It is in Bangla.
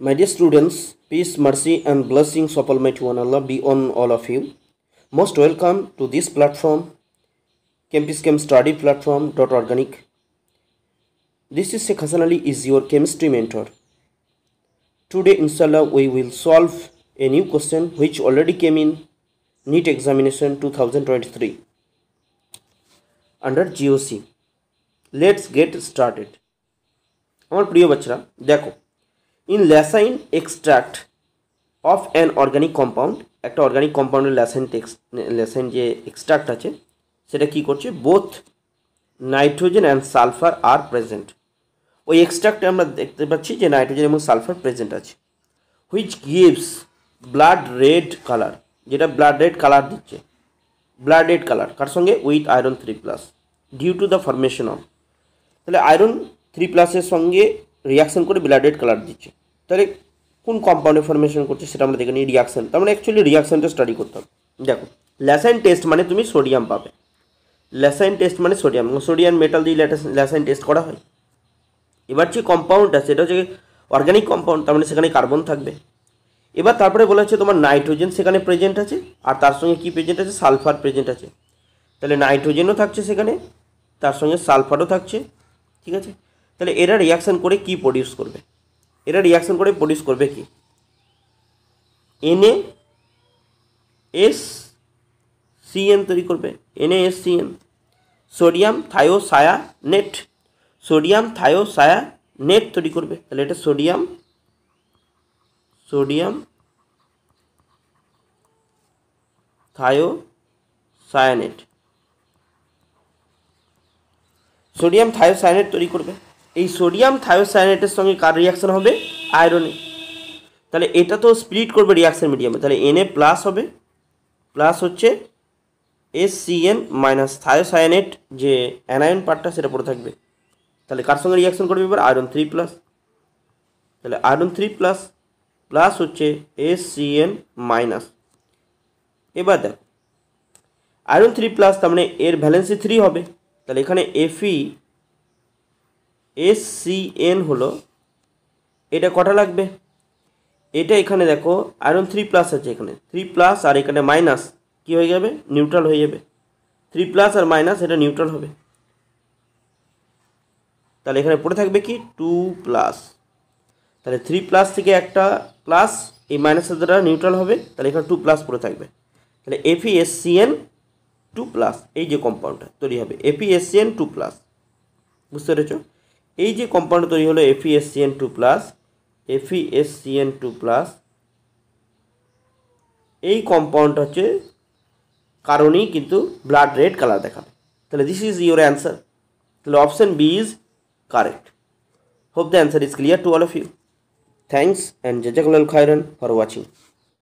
My dear students, peace, mercy, and blessings of Almighty One Allah be on all of you. Most welcome to this platform, Campus Chem Study Platform .organic. This is Sheikh Hassan Ali, is your chemistry mentor. Today, inshallah, we will solve a new question which already came in NEET examination 2023 under GOC. Let's get started. আমার প্রিয় বাচ্চারা দেখো, in lysine extract of an organic compound, একটা অর্গানিক কম্পাউন্ডের lysine যে এক্সট্রাক্ট আছে সেটা কি করছে, both nitrogen and sulphur are present. ওই এক্সট্রাক্টে আমরা দেখতে পাচ্ছি যে নাইট্রোজেন এবং সালফার প্রেজেন্ট আছে, which gives blood red colour, যেটা ব্লাড রেড কালার দিচ্ছে। ব্লাড রেড কালার কার সঙ্গে? With iron 3+, due to the formation of. তাহলে আয়রন 3+-এর সঙ্গে রিয়াকশন করে ব্লাড রেড কালার দিচ্ছে। তাহলে কোন কম্পাউন্ডে ফরমেশন করছে সেটা আমরা দেখে নিই। রিয়াকশন, তার মানে অ্যাকচুয়ালি রিয়াকশনটা স্টাডি করতে হবে। দেখো, ল্যাসাইন টেস্ট মানে তুমি সোডিয়াম পাবে। ল্যাসাইন টেস্ট মানে সোডিয়াম মেটাল দিয়ে ল্যাসাইন টেস্ট করা হয়। এবার যে কম্পাউন্ডটা সেটা হচ্ছে অর্গানিক কম্পাউন্ড, তার মানে সেখানে কার্বন থাকবে। এবার তারপরে বলা হচ্ছে তোমার নাইট্রোজেন সেখানে প্রেজেন্ট আছে, আর তার সঙ্গে কি প্রেজেন্ট আছে? সালফার প্রেজেন্ট আছে। তাহলে নাইট্রোজেনও থাকছে সেখানে, তার সঙ্গে সালফারও থাকছে। ঠিক আছে, তাহলে এরা রিয়াকশান করে কি প্রডিউস করবে? এরা রিয়াকশান করে প্রডিউস করবে কি? NaSCN তৈরি করবে। NaSCN, sodium thiocyanate, sodium thiocyanate তৈরি করবে। তাহলে এটা সোডিয়াম থায়োসায়ানেট, সোডিয়াম থায়োসায়ানেট তৈরি করবে। এই সোডিয়াম থায়োসায়ানেটের সঙ্গে কার রিয়াকশন হবে? আয়রনে। তাহলে এটা তো স্প্লিট করবে রিয়াকশন মিডিয়ামে। তাহলে Na+ হবে, প্লাস হচ্ছে SCN মাইনাস থায়োসায়ানেট, যে অ্যানায়ন পার্টটা সেটা পড়ে থাকবে। তাহলে কার সঙ্গে রিয়াকশন করবে এবার? আয়রন 3+। তাহলে আয়রন 3+ প্লাস হচ্ছে SCN মাইনাস। এবার দেখো, আয়রন 3+, তার মানে এর ভ্যালেন্সি 3 হবে। তাহলে এখানে FeSCN হলো, এটা কটা লাগবে? এটা এখানে দেখো আয়রন 3+ আছে, এখানে 3+ আর এখানে মাইনাস কি হয়ে যাবে? নিউট্রাল হয়ে যাবে। 3+ আর মাইনাস এটা নিউট্রাল হবে। তাহলে এখানে পড়ে থাকবে কি? 2+। তাহলে 3+ থেকে একটা প্লাস, এই মাইনাসের দ্বারা নিউট্রাল হবে। তাহলে এখানে 2+ পড়ে থাকবে। তাহলে FeSCN2+, এই যে কম্পাউন্ডটা তৈরি হবে FeSCN2+। বুঝতে পেরেছ? এই যে কম্পাউন্ড তৈরি হলো FeSCN2+, এই কম্পাউন্ডটা হচ্ছে কারণেই কিন্তু ব্লাড রেড কালার দেখাবে। তাহলে দিস ইজ ইউর অ্যান্সার। তাহলে option B is correct. Hope the answer is clear to all of you. Thanks and জাজাকাল্লাহু খাইরান ফর ওয়াচিং।